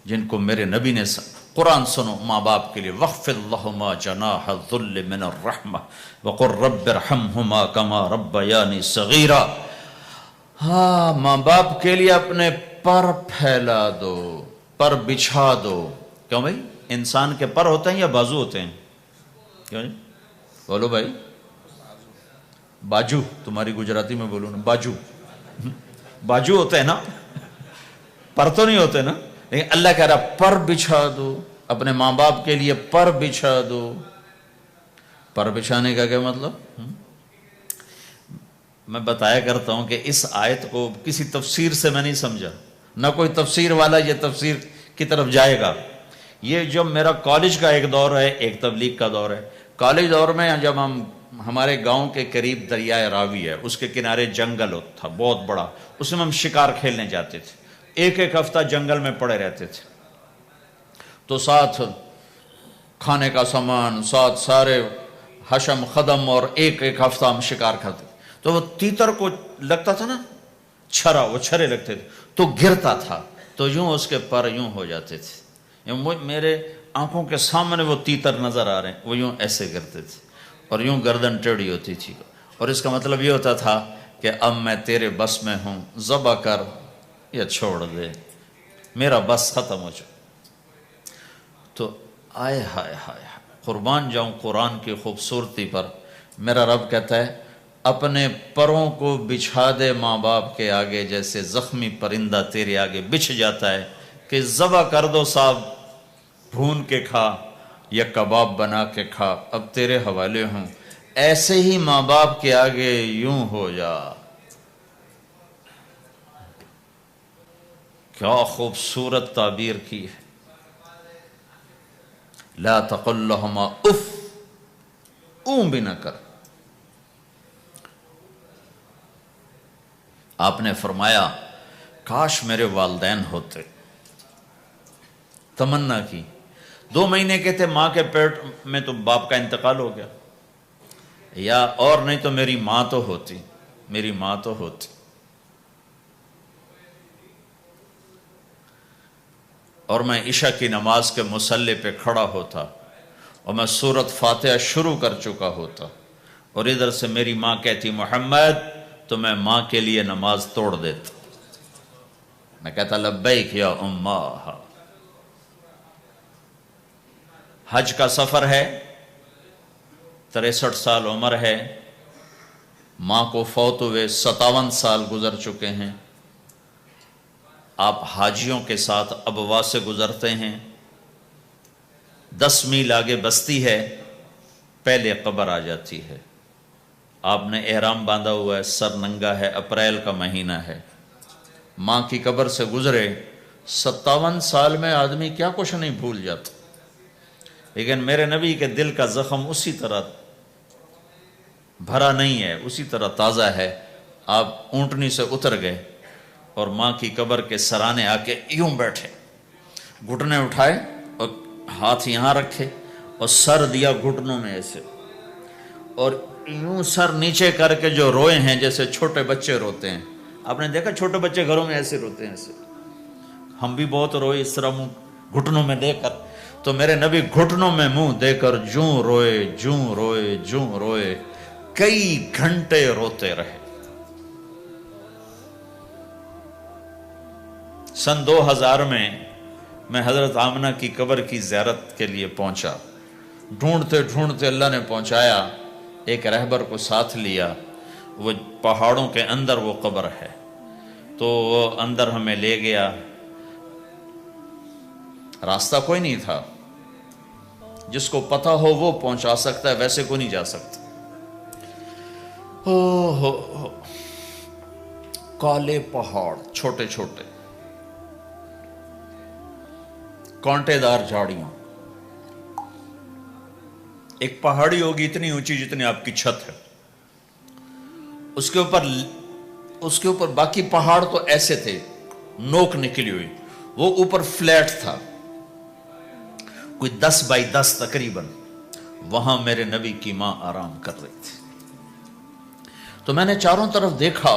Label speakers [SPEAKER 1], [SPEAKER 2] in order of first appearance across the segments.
[SPEAKER 1] جن کو میرے نبی نے قرآن سنو ماں باپ کے لیے، وَخْفِضْ لَهُمَا جَنَاحَ الذُّلِّ مِنَ الرَّحْمَةِ وَقُلْ رَبِّ ارْحَمْهُمَا كَمَا رَبَّيَانِي صَغِيرًا۔ ہاں، ماں باپ کے لیے اپنے پر پھیلا دو، پر بچھا دو۔ کیوں بھائی؟ انسان کے پر ہوتے ہیں یا بازو ہوتے ہیں؟ کیوں جی؟ بولو بھائی۔ باجو، تمہاری گجراتی میں بولو نا، باجو باجو ہوتے ہیں نا، پر تو نہیں ہوتے نا۔ لیکن اللہ کہہ رہا پر بچھا دو، اپنے ماں باپ کے لیے پر بچھا دو۔ پر بچھانے کا کیا مطلب؟ میں بتایا کرتا ہوں کہ اس آیت کو کسی تفسیر سے میں نہیں سمجھا، نہ کوئی تفسیر والا یہ تفسیر کی طرف جائے گا۔ یہ جو میرا کالج کا ایک دور ہے، ایک تبلیغ کا دور ہے۔ کالج دور میں جب ہمارے گاؤں کے قریب دریائے راوی ہے، اس کے کنارے جنگل تھا بہت بڑا، اس میں ہم شکار کھیلنے جاتے تھے، ایک ایک ہفتہ جنگل میں پڑے رہتے تھے۔ تو ساتھ کھانے کا سامان، ساتھ سارے حشم خدم، اور ایک ایک ہفتہ ہم شکار کرتے تھے۔ تو وہ تیتر کو لگتا تھا نا چھرا، وہ چھرے لگتے تھے تو گرتا تھا، تو یوں اس کے پر یوں ہو جاتے تھے، میرے آنکھوں کے سامنے وہ تیتر نظر آ رہے ہیں، وہ یوں ایسے گرتے تھے اور یوں گردن ٹیڑھی ہوتی تھی، اور اس کا مطلب یہ ہوتا تھا کہ اب میں تیرے بس میں ہوں، ذبح کر یا چھوڑ دے، میرا بس ختم ہو چکا۔ تو آئے ہائے ہائے، قربان جاؤں قرآن کی خوبصورتی پر۔ میرا رب کہتا ہے اپنے پروں کو بچھا دے ماں باپ کے آگے، جیسے زخمی پرندہ تیرے آگے بچھ جاتا ہے کہ ذبح کر دو صاحب، بھون کے کھا یا کباب بنا کے کھا، اب تیرے حوالے ہوں، ایسے ہی ماں باپ کے آگے یوں ہو جا۔ کیا خوبصورت تعبیر کی ہے۔ لا تقل لہما اف، اون بھی نہ کر۔ آپ نے فرمایا کاش میرے والدین ہوتے، تمنا کی۔ 2 مہینے کے تھے ماں کے پیٹ میں تو باپ کا انتقال ہو گیا، یا اور نہیں تو میری ماں تو ہوتی، میری ماں تو ہوتی۔ اور میں عشاء کی نماز کے مصلی پہ کھڑا ہوتا اور میں سورۃ فاتحہ شروع کر چکا ہوتا، اور ادھر سے میری ماں کہتی محمد، تو میں ماں کے لیے نماز توڑ دیتا، میں کہتا لبیک یا اماں۔ حج کا سفر ہے، 63 سال عمر ہے، ماں کو فوت ہوئے 57 سال گزر چکے ہیں۔ آپ حاجیوں کے ساتھ ابوا سے گزرتے ہیں، 10 میل آگے بستی ہے، پہلے قبر آ جاتی ہے۔ آپ نے احرام باندھا ہوا ہے، سر ننگا ہے، اپریل کا مہینہ ہے، ماں کی قبر سے گزرے 57 سال میں آدمی کیا کچھ نہیں بھول جاتا، لیکن میرے نبی کے دل کا زخم اسی طرح بھرا نہیں ہے، اسی طرح تازہ ہے۔ آپ اونٹنی سے اتر گئے اور ماں کی قبر کے سرانے آ کے یوں بیٹھے، گھٹنے اٹھائے اور ہاتھ یہاں رکھے اور سر دیا گھٹنوں میں ایسے، اور یوں سر نیچے کر کے جو روئے ہیں جیسے چھوٹے بچے روتے ہیں۔ آپ نے دیکھا چھوٹے بچے گھروں میں ایسے روتے ہیں، ایسے ہم بھی بہت روئے اس طرح منہ گھٹنوں میں دے کر، تو میرے نبی گھٹنوں میں منہ دے کر جوں روئے جوں روئے جوں روئے، کئی گھنٹے روتے رہے۔ سن 2000 میں حضرت آمنہ کی قبر کی زیارت کے لیے پہنچا، ڈھونڈتے ڈھونڈتے اللہ نے پہنچایا، ایک رہبر کو ساتھ لیا، وہ پہاڑوں کے اندر وہ قبر ہے، تو وہ اندر ہمیں لے گیا، راستہ کوئی نہیں تھا، جس کو پتہ ہو وہ پہنچا سکتا ہے، ویسے کوئی نہیں جا سکتا۔ کالے پہاڑ، چھوٹے چھوٹے، کانٹے دار جھاڑیاں، ایک پہاڑی ہوگی اتنی اونچی جتنی آپ کی چھت ہے، اس کے اوپر باقی پہاڑ تو ایسے تھے، نوک نکلی ہوئی، وہ اوپر فلیٹ تھا، کوئی 10 بائی 10 تقریباً۔ وہاں میرے نبی کی ماں آرام کر رہی تھی، تو میں نے چاروں طرف دیکھا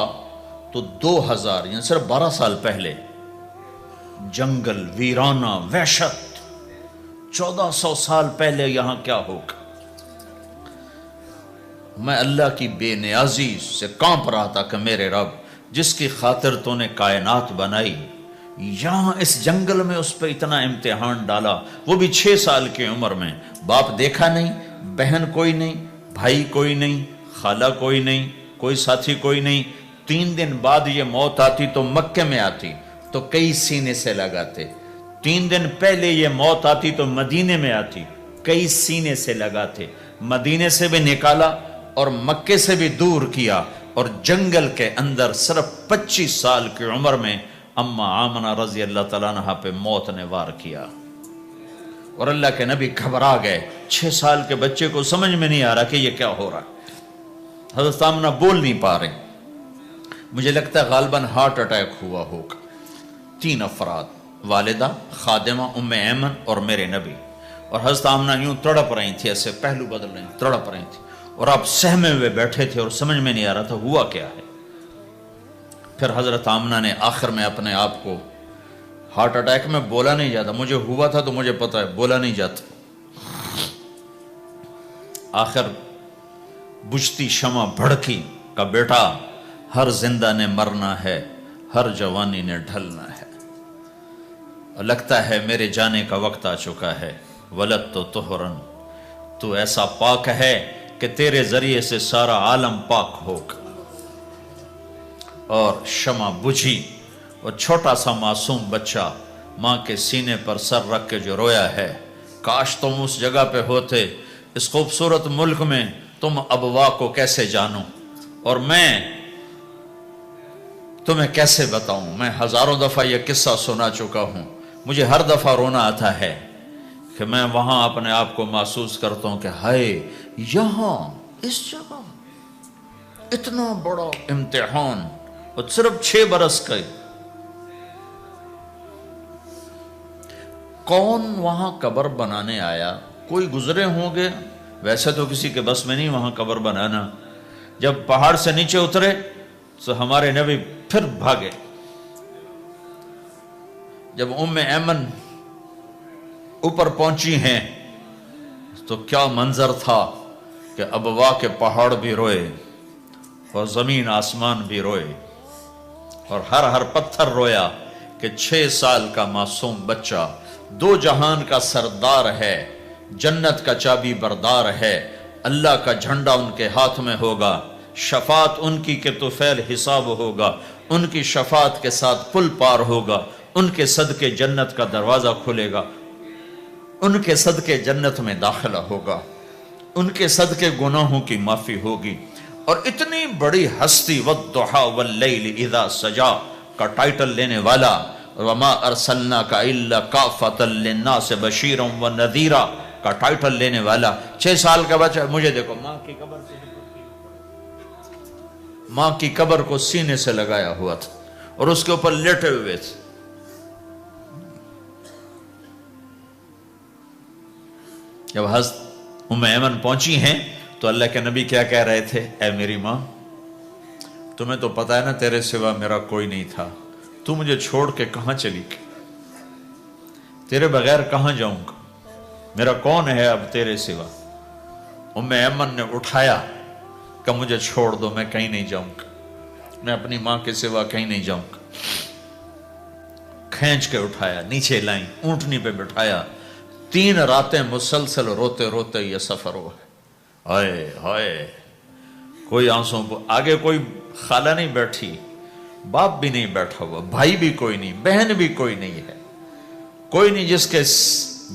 [SPEAKER 1] تو 2000 یعنی صرف 12 سال پہلے جنگل ویرانہ وحشت، 1400 سال پہلے یہاں کیا ہوگا؟ میں اللہ کی بے نیازی سے کانپ رہا تھا کہ میرے رب جس کی خاطر تو نے کائنات بنائی، یہاں اس جنگل میں اس پہ اتنا امتحان ڈالا، وہ بھی 6 سال کی عمر میں۔ باپ دیکھا نہیں، بہن کوئی نہیں، بھائی کوئی نہیں، خالہ کوئی نہیں، کوئی ساتھی کوئی نہیں۔ 3 دن بعد یہ موت آتی تو مکے میں آتی تو کئی سینے سے لگاتے، 3 دن پہلے یہ موت آتی تو مدینے میں آتی، کئی سینے سے لگاتے، مدینے سے بھی نکالا اور مکے سے بھی دور کیا، اور جنگل کے اندر صرف 25 سال کی عمر میں اما آمنہ رضی اللہ تعالیٰ عنہ پہ موت نے وار کیا، اور اللہ کے نبی گھبرا گئے۔ 6 سال کے بچے کو سمجھ میں نہیں آ رہا کہ یہ کیا ہو رہا ہے۔ حضرت آمنہ بول نہیں پا رہے، مجھے لگتا ہے غالباً ہارٹ اٹیک ہوا ہوگا۔ 3 افراد، والدہ، خادمہ ام ایمن اور میرے نبی، اور حضرت آمنہ یوں تڑپ رہی تھی، ایسے پہلو بدل رہی تھی، تڑپ رہی تھی، اور آپ سہمے ہوئے بیٹھے تھے اور سمجھ میں نہیں آ رہا تھا ہوا کیا ہے۔ پھر حضرت آمنہ نے آخر میں اپنے آپ کو، ہارٹ اٹیک میں بولا نہیں جاتا، مجھے ہوا تھا تو مجھے پتا ہے بولا نہیں جاتا، آخر بجھتی شمع بھڑکی کا بیٹا ہر زندہ نے مرنا ہے، ہر جوانی نے ڈھلنا ہے، اور لگتا ہے میرے جانے کا وقت آ چکا ہے۔ ولد تو طہرن، تو ایسا پاک ہے کہ تیرے ذریعے سے سارا عالم پاک ہوگا۔ اور شمع بجھی، اور چھوٹا سا معصوم بچہ ماں کے سینے پر سر رکھ کے جو رویا ہے، کاش تم اس جگہ پہ ہوتے، اس خوبصورت ملک میں، تم ابوا کو کیسے جانو، اور میں تمہیں کیسے بتاؤں۔ میں ہزاروں دفعہ یہ قصہ سنا چکا ہوں، مجھے ہر دفعہ رونا آتا ہے کہ میں وہاں اپنے آپ کو محسوس کرتا ہوں کہ ہائے، یہاں اس جگہ اتنا بڑا امتحان، اور صرف 6 برس کا، کون وہاں قبر بنانے آیا؟ کوئی گزرے ہوں گے، ویسے تو کسی کے بس میں نہیں وہاں قبر بنانا۔ جب پہاڑ سے نیچے اترے تو ہمارے نبی پھر بھاگے۔ جب ام ایمن اوپر پہنچی ہیں تو کیا منظر تھا کہ ابوا کے پہاڑ بھی روئے اور زمین آسمان بھی روئے، اور ہر پتھر رویا کہ 6 سال کا معصوم بچہ 2 جہان کا سردار ہے، جنت کا چابی بردار ہے، اللہ کا جھنڈا ان کے ہاتھ میں ہوگا، شفاعت ان کی کہ طفیل حساب ہوگا، ان کی شفاعت کے ساتھ پل پار ہوگا، ان کے صدقے جنت کا دروازہ کھلے گا، ان کے صدقے جنت میں داخلہ ہوگا، ان کے صدقے گناہوں کی معافی ہوگی۔ اور اتنی بڑی ہستی والضحیٰ واللیل اذا سجا کا ٹائٹل لینے والا، وما ارسلناک الا کافۃ للناس بشیرا ونذیرا کا ٹائٹل لینے والا 6 سال کا بچہ، مجھے دیکھو ماں کی قبر کو سینے سے لگایا ہوا تھا اور اس کے اوپر لیٹے ہوئے تھے۔ جب حضرت ام ایمن پہنچی ہیں تو اللہ کے نبی کیا کہہ رہے تھے؟ اے میری ماں، تمہیں تو پتا ہے نا تیرے سوا میرا کوئی نہیں تھا، تو مجھے چھوڑ کے کہاں چلی گئی؟ تیرے بغیر کہاں جاؤں گا؟ میرا کون ہے اب تیرے سوا؟ ام ایمن نے اٹھایا کہ مجھے چھوڑ دو، میں کہیں نہیں جاؤں گا، میں اپنی ماں کے سوا کہیں نہیں جاؤں گا۔ کھینچ کے اٹھایا، نیچے لائیں، اونٹنی پہ بٹھایا، 3 راتیں مسلسل روتے روتے یہ سفر ہوا ہے۔ ہائے ہائے، کوئی آنسوں آگے کوئی خالہ نہیں بیٹھی، باپ بھی نہیں بیٹھا ہوا، بھائی بھی کوئی نہیں، بہن بھی کوئی نہیں ہے، کوئی نہیں جس کے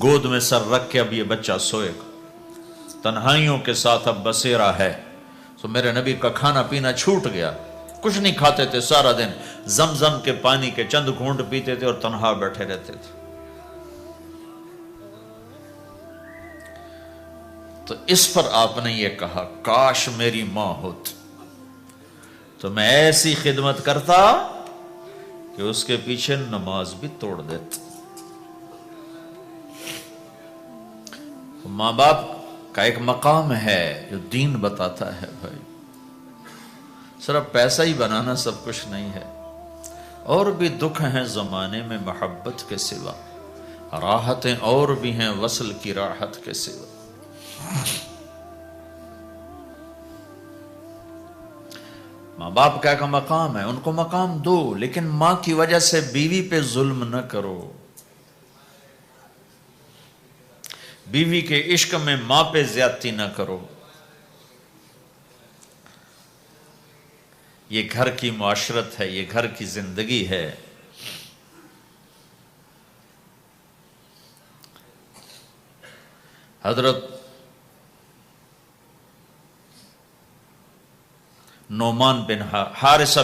[SPEAKER 1] گود میں سر رکھ کے اب یہ بچہ سوئے گا۔ تنہائیوں کے ساتھ اب بسیرا ہے۔ تو میرے نبی کا کھانا پینا چھوٹ گیا، کچھ نہیں کھاتے تھے، سارا دن زمزم کے پانی کے چند گھونٹ پیتے تھے اور تنہا بیٹھے رہتے تھے۔ تو اس پر آپ نے یہ کہا کاش میری ماں ہوتی تو میں ایسی خدمت کرتا کہ اس کے پیچھے نماز بھی توڑ دیتا۔ ماں باپ کا ایک مقام ہے جو دین بتاتا ہے بھائی، صرف پیسہ ہی بنانا سب کچھ نہیں ہے۔ اور بھی دکھ ہیں زمانے میں محبت کے سوا، راحتیں اور بھی ہیں وصل کی راحت کے سوا۔ ماں باپ کا ایک مقام ہے، ان کو مقام دو، لیکن ماں کی وجہ سے بیوی پہ ظلم نہ کرو۔ بیوی کے عشق میں ماں پہ زیادتی نہ کرو۔ یہ گھر کی معاشرت ہے، یہ گھر کی زندگی ہے۔ حضرت نعمان بن حارثہ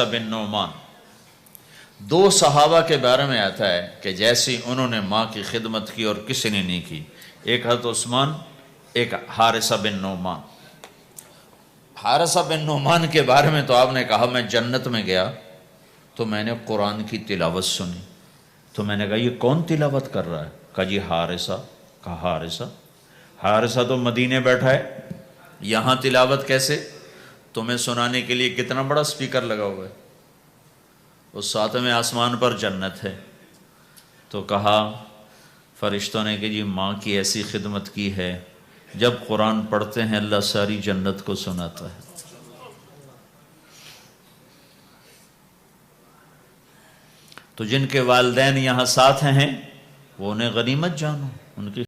[SPEAKER 1] بن نعمان، دو صحابہ کے بارے میں آتا ہے کہ جیسی انہوں نے ماں کی خدمت کی اور کسی نے نہیں کی، ایک حضرت عثمان، ایک حارثہ بن نعمان۔ حارثہ بن نعمان کے بارے میں تو آپ نے کہا میں جنت میں گیا تو میں نے قرآن کی تلاوت سنی، تو میں نے کہا یہ کون تلاوت کر رہا ہے؟ کہا جی حارثہ۔ کہا حارثہ تو مدینے بیٹھا ہے، یہاں تلاوت کیسے؟ تمہیں سنانے کے لیے کتنا بڑا سپیکر لگا ہوا ہے، اس ساتویں آسمان پر جنت ہے۔ تو کہا فرشتوں نے کہ جی ماں کی ایسی خدمت کی ہے، جب قرآن پڑھتے ہیں اللہ ساری جنت کو سناتا ہے۔ تو جن کے والدین یہاں ساتھ ہیں وہ انہیں غنیمت جانو، ان کی